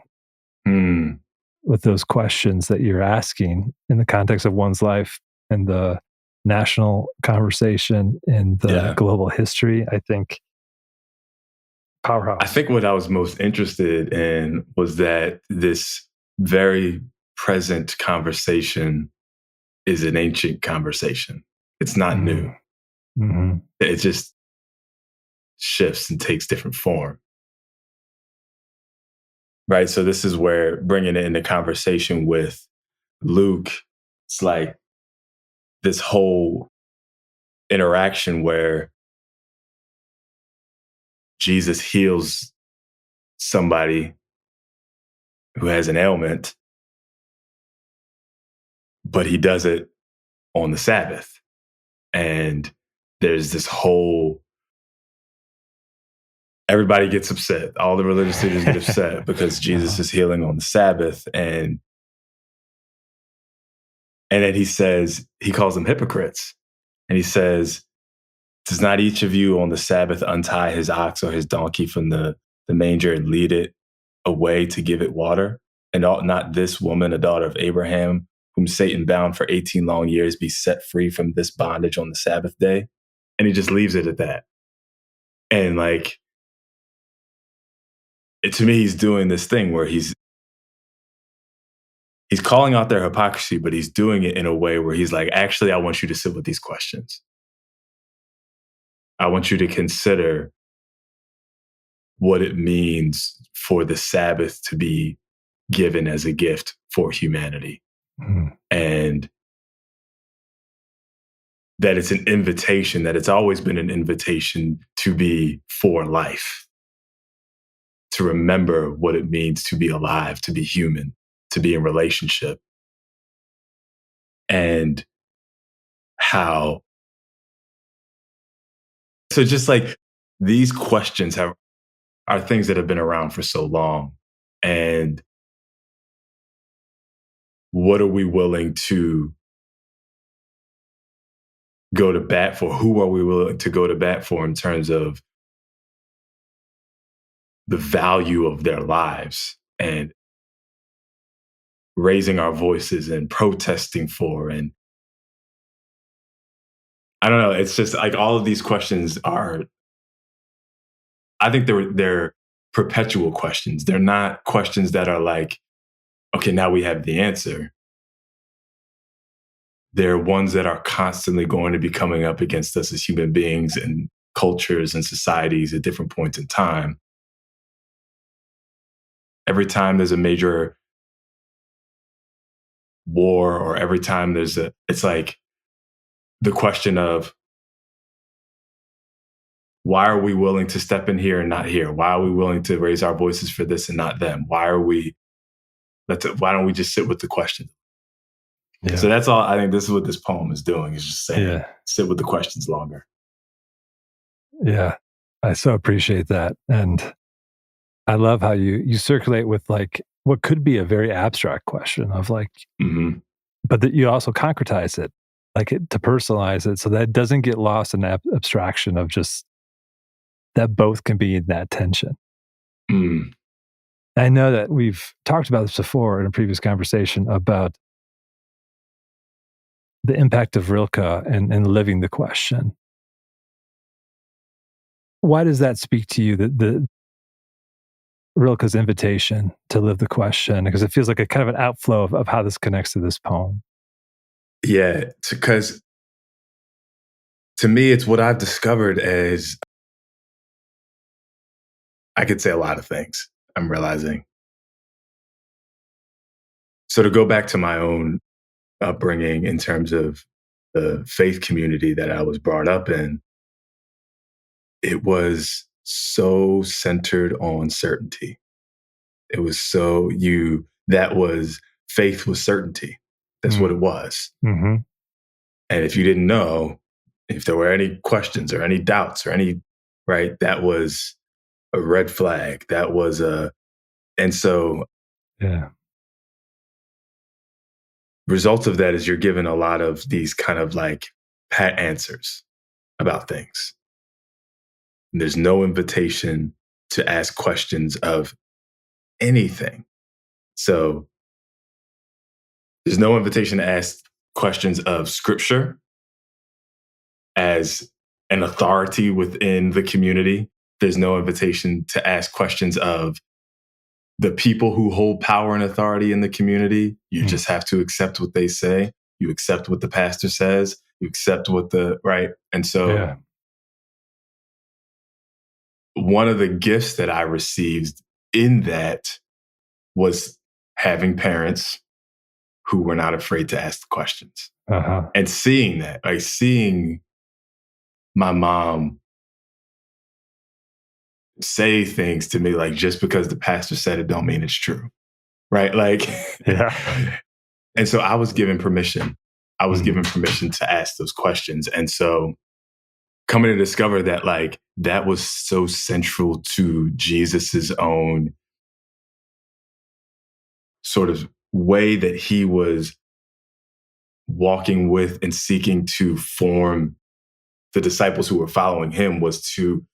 with those questions that you're asking in the context of one's life and the national conversation and the global history. I think powerhouse. I think what I was most interested in was that this very present conversation is an ancient conversation. It's not new. Mm-hmm. It just shifts and takes different form. Right. So this is where bringing it into conversation with Luke, it's like this whole interaction where Jesus heals somebody who has an ailment, but he does it on the Sabbath. And there's this whole, everybody gets upset. All the religious leaders get upset because Jesus is healing on the Sabbath. And then he calls them hypocrites. And he says, does not each of you on the Sabbath untie his ox or his donkey from the manger and lead it away to give it water? And ought not this woman, a daughter of Abraham, whom Satan bound for 18 long years, be set free from this bondage on the Sabbath day? And he just leaves it at that. And like, to me, he's doing this thing where he's calling out their hypocrisy, but he's doing it in a way where he's like, actually, I want you to sit with these questions. I want you to consider what it means for the Sabbath to be given as a gift for humanity. And that it's an invitation, that it's always been an invitation to be for life, to remember what it means to be alive, to be human, to be in relationship. And how, so just like these questions are things that have been around for so long. And what are we willing to go to bat for? Who are we willing to go to bat for in terms of the value of their lives and raising our voices and protesting for. And I don't know, it's just like all of these questions are, I think they're perpetual questions. They're not questions that are like, okay, now we have the answer. They're ones that are constantly going to be coming up against us as human beings and cultures and societies at different points in time. Every time there's a major war or every time it's like the question of, why are we willing to step in here and not here? Why are we willing to raise our voices for this and not them? Why don't we just sit with the question? Yeah. So that's all. I think this is what this poem is doing, is just saying, sit with the questions longer. Yeah. I so appreciate that. And I love how you circulate with like what could be a very abstract question of like, but that you also concretize it, to personalize it so that it doesn't get lost in abstraction of just that both can be in that tension. I know that we've talked about this before in a previous conversation about the impact of Rilke and living the question. Why does that speak to you, the Rilke's invitation to live the question? Because it feels like a kind of an outflow of how this connects to this poem. Yeah, because to me, it's what I've discovered as, I could say a lot of things, I'm realizing. So to go back to my own upbringing in terms of the faith community that I was brought up in, it was so centered on certainty. It was faith was certainty. That's what it was. Mm-hmm. And if you didn't know, if there were any questions or any doubts or right, that was a red flag. And so result of that is you're given a lot of these kind of like pat answers about things. And there's no invitation to ask questions of anything. So there's no invitation to ask questions of scripture as an authority within the community. There's no invitation to ask questions of the people who hold power and authority in the community. You just have to accept what they say. You accept what the pastor says. You accept right? And so one of the gifts that I received in that was having parents who were not afraid to ask the questions. And seeing that, like seeing my mom say things to me like, just because the pastor said it don't mean it's true. Right? Like, and so I was given permission. I was given permission to ask those questions. And so coming to discover that like that was so central to Jesus's own sort of way that he was walking with and seeking to form the disciples who were following him was to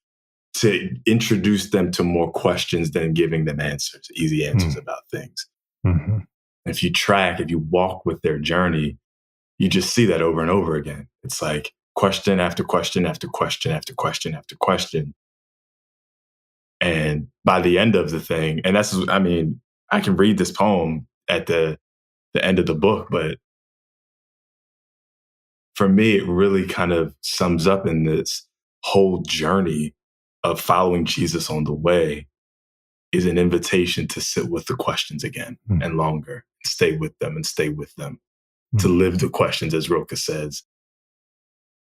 introduce them to more questions than giving them answers, easy answers about things. If you walk with their journey, you just see that over and over again. It's like question after question after question after question after question. And by the end of the thing, and I can read this poem at the end of the book, but for me, it really kind of sums up in this whole journey of following Jesus on the way is an invitation to sit with the questions again and longer, and stay with them, to live the questions, as Rilke says,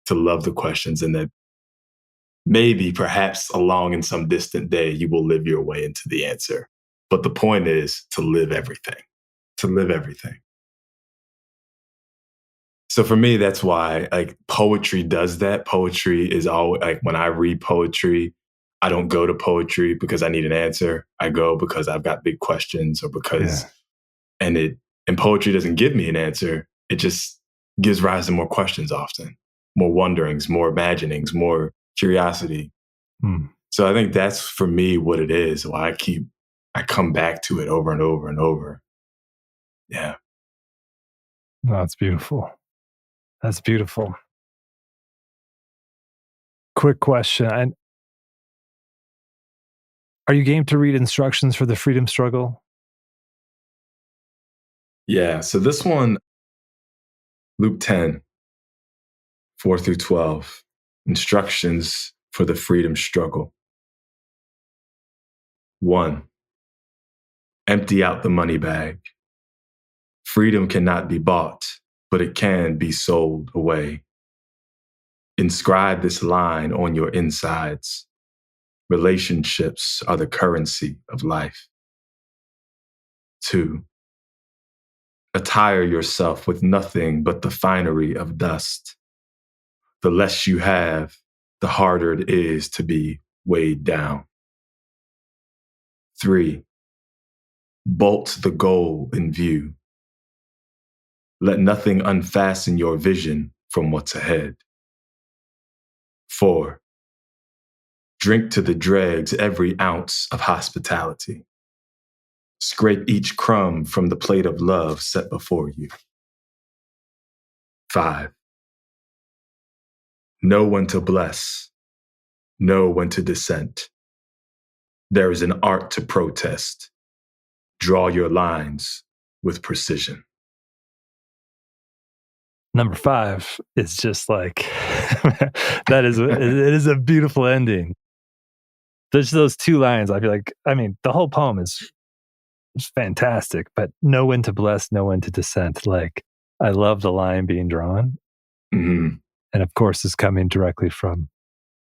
to love the questions, and that maybe, perhaps along in some distant day, you will live your way into the answer. But the point is to live everything. So for me, that's why like poetry does that. Poetry is always like, when I read poetry, I don't go to poetry because I need an answer. I go because I've got big questions, or because, and poetry doesn't give me an answer. It just gives rise to more questions often, more wonderings, more imaginings, more curiosity. So I think that's for me what it is. Why I come back to it over and over and over. Yeah. No, that's beautiful. That's beautiful. Quick question. Are you game to read instructions for the freedom struggle? Yeah. So this one, Luke 10, 4 through 12, instructions for the freedom struggle. 1, empty out the money bag. Freedom cannot be bought, but it can be sold away. Inscribe this line on your insides. Relationships are the currency of life. 2, attire yourself with nothing but the finery of dust. The less you have, the harder it is to be weighed down. 3, bolt the goal in view. Let nothing unfasten your vision from what's ahead. 4, drink to the dregs every ounce of hospitality. Scrape each crumb from the plate of love set before you. 5, know when to bless, know when to dissent. There is an art to protest. Draw your lines with precision. Number 5 is just like, it is a beautiful ending. There's those 2 lines. I feel like, the whole poem is fantastic, but know when to bless, know when to dissent. Like, I love the line being drawn. Mm-hmm. And of course, is coming directly from,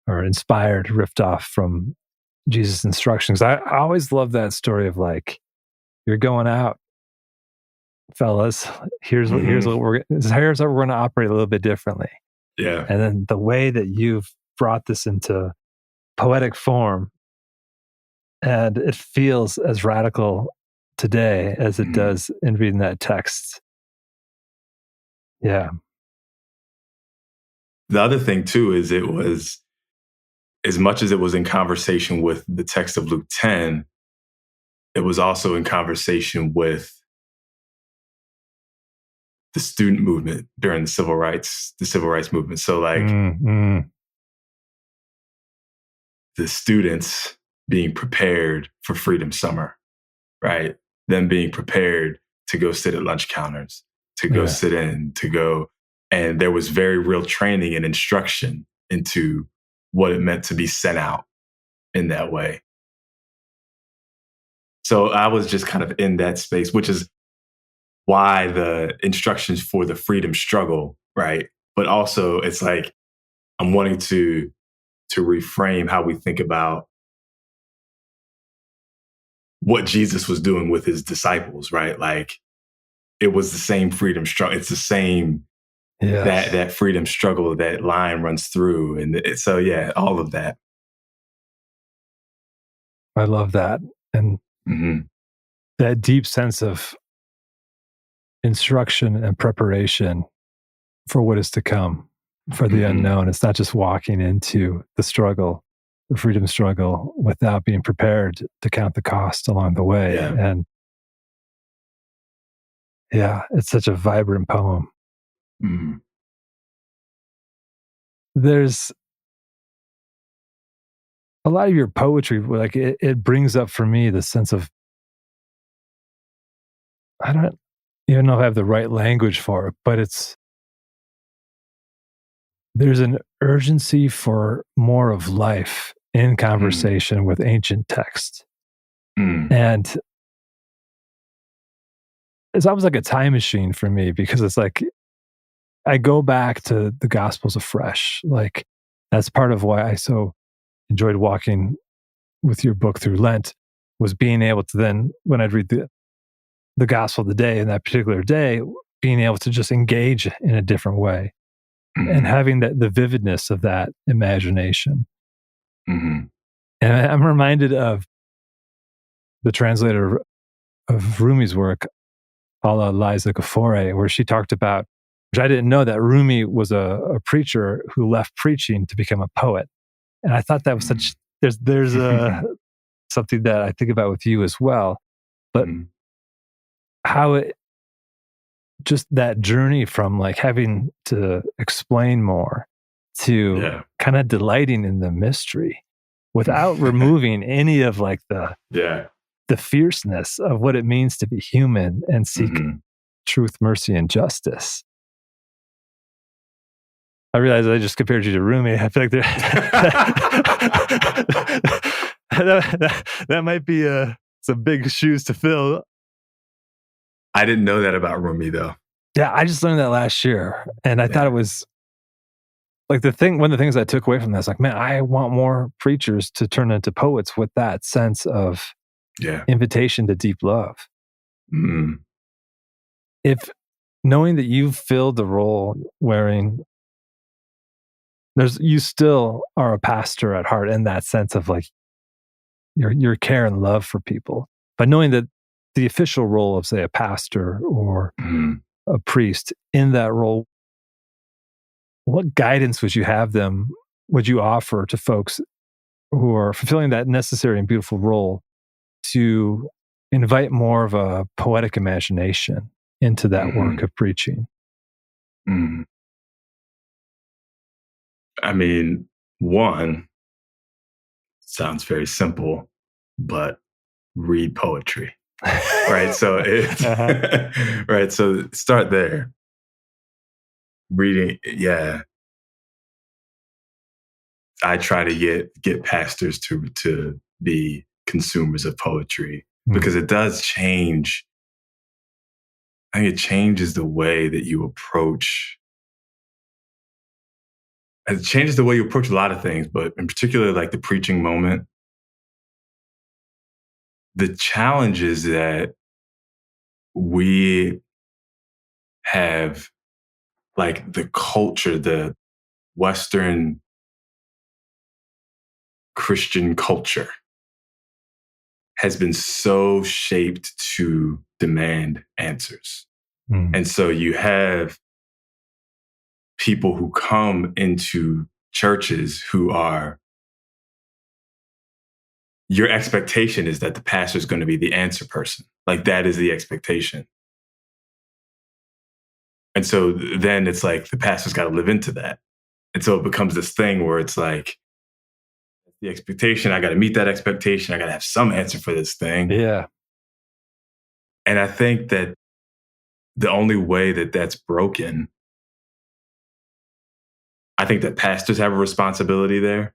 or inspired, ripped off from Jesus' instructions. I always love that story of like, you're going out, fellas. Here's how we're going to operate a little bit differently. Yeah. And then the way that you've brought this into poetic form, and it feels as radical today as it does in reading that text. Yeah. The other thing too is it was, as much as it was in conversation with the text of Luke 10, it was also in conversation with the student movement during the civil rights movement. So like the students being prepared for Freedom Summer, right? Them being prepared to go sit at lunch counters, to go sit in, to go. And there was very real training and instruction into what it meant to be sent out in that way. So I was just kind of in that space, which is why the instructions for the freedom struggle, right? But also it's like, I'm wanting to reframe how we think about what Jesus was doing with his disciples, right? Like it was the same freedom struggle. It's the same, that freedom struggle, that line runs through. And so, yeah, all of that. I love that. And that deep sense of instruction and preparation for what is to come, for the unknown. It's not just walking into the struggle, the freedom struggle, without being prepared to count the cost along the way. Yeah. And it's such a vibrant poem. There's a lot of your poetry, like it brings up for me the sense of, I don't even know if I have the right language for it, but there's an urgency for more of life in conversation with ancient text. And it's almost like a time machine for me, because it's like, I go back to the Gospels afresh. Like that's part of why I so enjoyed walking with your book through Lent, was being able to then, when I'd read the Gospel of the day in that particular day, being able to just engage in a different way and having the vividness of that imagination. And I'm reminded of the translator of Rumi's work, Paula Liza Gafore, where she talked about, which I didn't know, that Rumi was a preacher who left preaching to become a poet. And I thought that was there's something that I think about with you as well, but how it just that journey from like having to explain more to kind of delighting in the mystery without removing any of like the fierceness of what it means to be human and seek truth, mercy, and justice. I realize I just compared you to Rumi. I feel like that might be some big shoes to fill. I didn't know that about Rumi, though. Yeah, I just learned that last year, and I thought it was like one of the things I took away from that is like, man, I want more preachers to turn into poets with that sense of invitation to deep love. If knowing that you've filled the role you still are a pastor at heart in that sense of like your care and love for people, but knowing that the official role of, say, a pastor or a priest in that role, what guidance would you offer to folks who are fulfilling that necessary and beautiful role to invite more of a poetic imagination into that work of preaching? I mean, one sounds very simple, but read poetry. Right. So it's right. So start there. Reading. Yeah. I try to get pastors to be consumers of poetry because it does change. I think it changes the way that you approach. It changes the way you approach a lot of things, but in particular, like the preaching moment. The challenge is that we have like the culture, the Western Christian culture has been so shaped to demand answers. And so you have people who come into churches who are, your expectation is that the pastor is going to be the answer person. Like that is the expectation. And so then it's like the pastor's got to live into that. And so it becomes this thing where it's like the expectation, I got to meet that expectation. I got to have some answer for this thing. Yeah. And I think that the only way that that's broken, I think that pastors have a responsibility there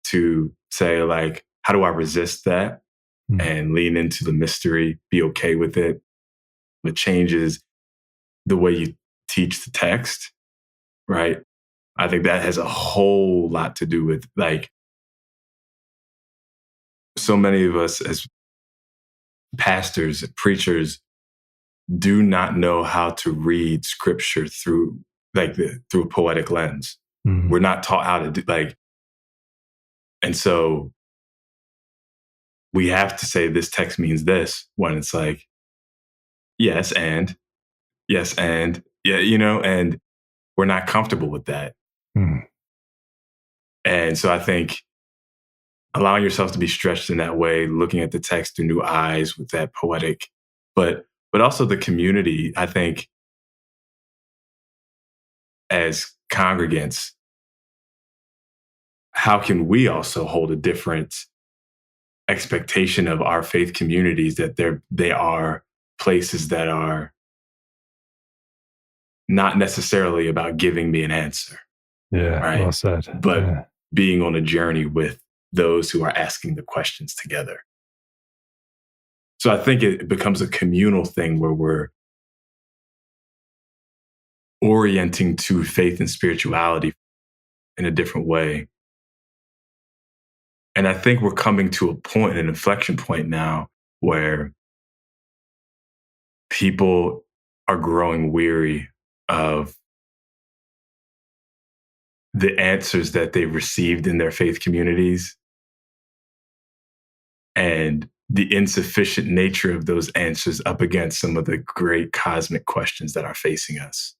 to say like, how do I resist that and lean into the mystery, be okay with it? It changes the way you teach the text, right? I think that has a whole lot to do with like, so many of us as pastors, preachers, do not know how to read scripture through through a poetic lens. We're not taught how to do and so we have to say this text means this when it's like, yes, and yeah, and we're not comfortable with that. And so I think allowing yourself to be stretched in that way, looking at the text through new eyes with that poetic, but also the community, I think as congregants, how can we also hold a different expectation of our faith communities that they are places that are not necessarily about giving me an answer. Yeah, right? Well said. But being on a journey with those who are asking the questions together. So I think it becomes a communal thing where we're orienting to faith and spirituality in a different way. And I think we're coming to a point, an inflection point now, where people are growing weary of the answers that they received in their faith communities and the insufficient nature of those answers up against some of the great cosmic questions that are facing us.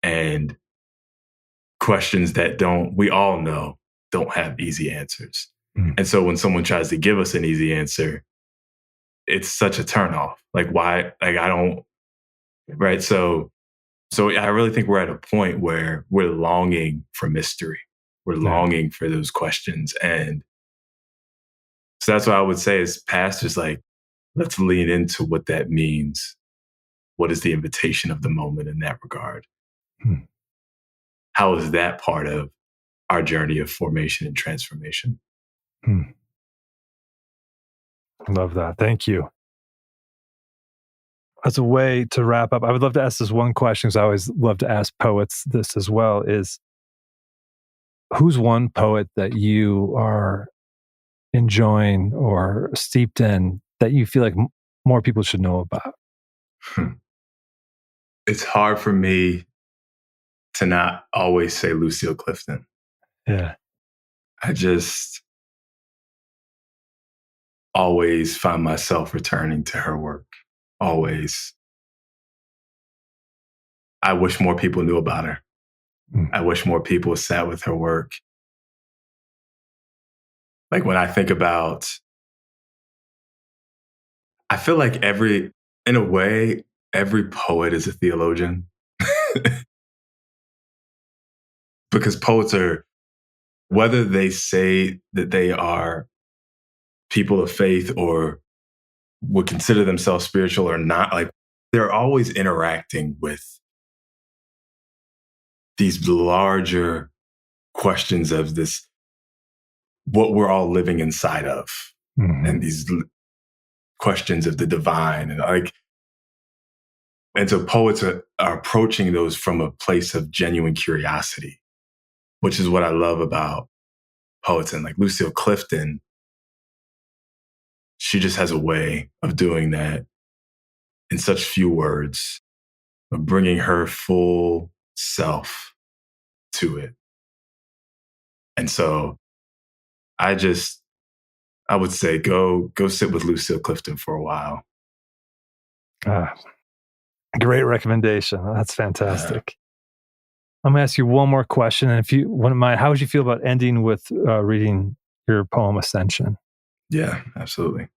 And questions that we all know don't have easy answers. Mm. And so when someone tries to give us an easy answer, it's such a turnoff. Like, why? Like, I don't, right? So I really think we're at a point where we're longing for mystery. We're Yeah. longing for those questions. And so that's what I would say is pastors, like, let's lean into what that means. What is the invitation of the moment in that regard? Mm. How is that part of our journey of formation and transformation? Mm. I love that. Thank you. As a way to wrap up, I would love to ask this one question because I always love to ask poets this as well is who's one poet that you are enjoying or steeped in that you feel like more people should know about? Hmm. It's hard for me to not always say Lucille Clifton. Yeah. I just always find myself returning to her work. Always. I wish more people knew about her. Mm. I wish more people sat with her work. Like when I think about, I feel like in a way, every poet is a theologian because poets are, whether they say that they are people of faith or would consider themselves spiritual or not, like they're always interacting with these larger questions of this, what we're all living inside of, Mhm. and these questions of the divine. And so poets are approaching those from a place of genuine curiosity, which is what I love about poets. And like Lucille Clifton, she just has a way of doing that in such few words, of bringing her full self to it. And so I just, I would say go sit with Lucille Clifton for a while. Ah, great recommendation. That's Uh, fantastic. I'm going to ask you one more question. And if you wouldn't mind, how would you feel about ending with reading your poem Ascension? yeah, absolutely.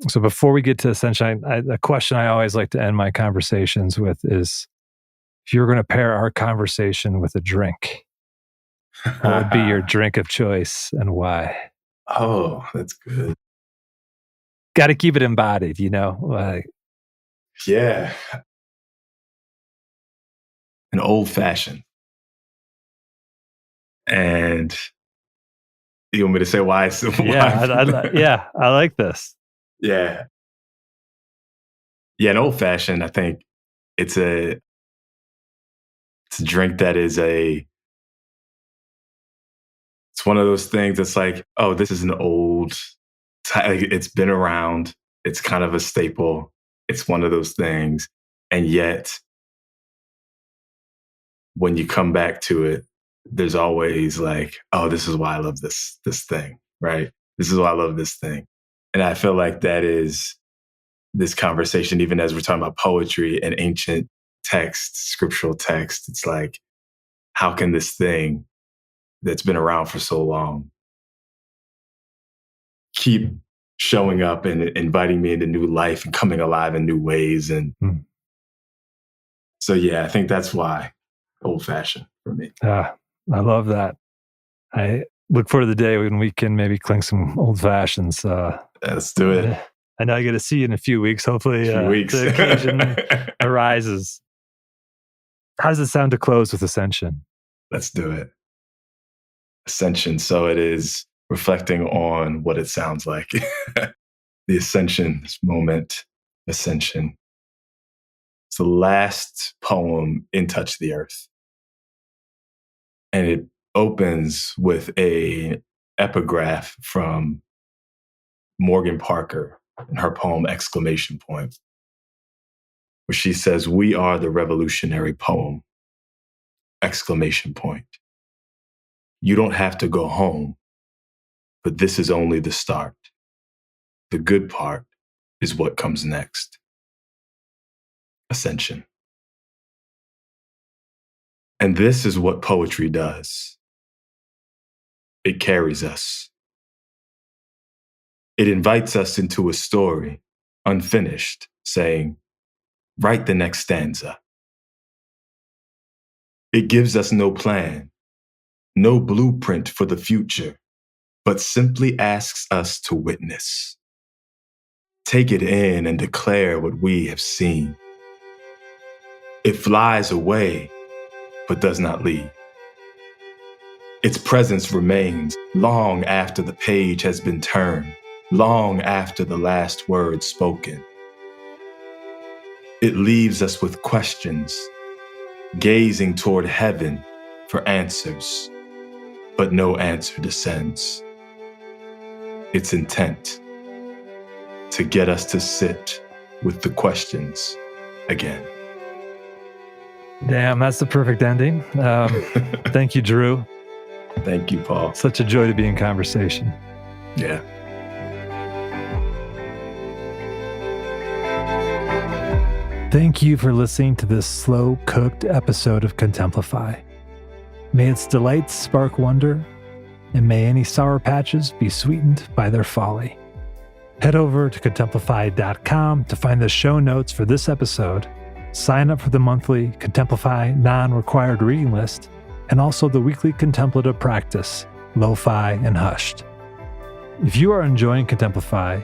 So before we get to Ascension, a question I always like to end my conversations with is if you were going to pair our conversation with a drink, what would be your drink of choice and why? Oh, that's good. Got to keep it embodied, you know? Like, Yeah, an old fashioned. And you want me to say why? yeah, Why? yeah, I like this. Yeah, yeah, an old fashioned. I think it's a it's a drink that is a it's one of those things that's like, oh, this is an old. Like, it's been around. It's kind of a staple. It's one of those things, and yet when you come back to it, there's always like, oh, this is why I love this thing, right? This is why I love this thing, and I feel like that is this conversation, even as we're talking about poetry and ancient text, scriptural text. It's like, how can this thing that's been around for so long keep showing up and inviting me into new life and coming alive in new ways? And Mm. so, yeah, I think that's why old fashioned for me. Ah, I love that. I look forward to the day when we can maybe clink some old fashions. Let's do it. I know I get to see you in a few weeks. Hopefully, A few weeks. the occasion arises. How does it sound to close with Ascension? Let's do it. Ascension. So it is reflecting on what it sounds like. The ascension, this moment, ascension. It's the last poem in Touch the Earth. And it opens with a epigraph from Morgan Parker in her poem Exclamation Point, where she says, "We are the revolutionary poem, exclamation point. You don't have to go home, but this is only the start. The good part is what comes next. Ascension." And this is what poetry does. It carries us. It invites us into a story, unfinished, saying, write the next stanza. It gives us no plan, no blueprint for the future, but simply asks us to witness. Take it in and declare what we have seen. It flies away, but does not leave. Its presence remains long after the page has been turned, long after the last word spoken. It leaves us with questions, gazing toward heaven for answers, but no answer descends. Its intent to get us to sit with the questions again. Damn, that's the perfect ending. Thank you, Drew. Thank you, Paul. Such a joy to be in conversation. Yeah. Thank you for listening to this slow-cooked episode of Contemplify. May its delights spark wonder, and may any sour patches be sweetened by their folly. Head over to contemplify.com to find the show notes for this episode, sign up for the monthly Contemplify non-required reading list, and also the weekly contemplative practice, Lo-Fi and Hushed. If you are enjoying Contemplify,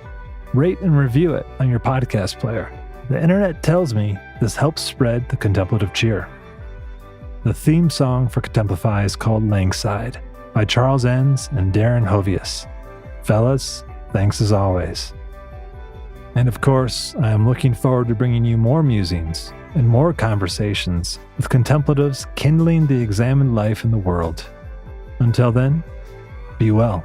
rate and review it on your podcast player. The internet tells me this helps spread the contemplative cheer. The theme song for Contemplify is called Langside by Charles Enns and Darren Hovius. Fellas, thanks as always. And of course, I am looking forward to bringing you more musings and more conversations with contemplatives kindling the examined life in the world. Until then, be well.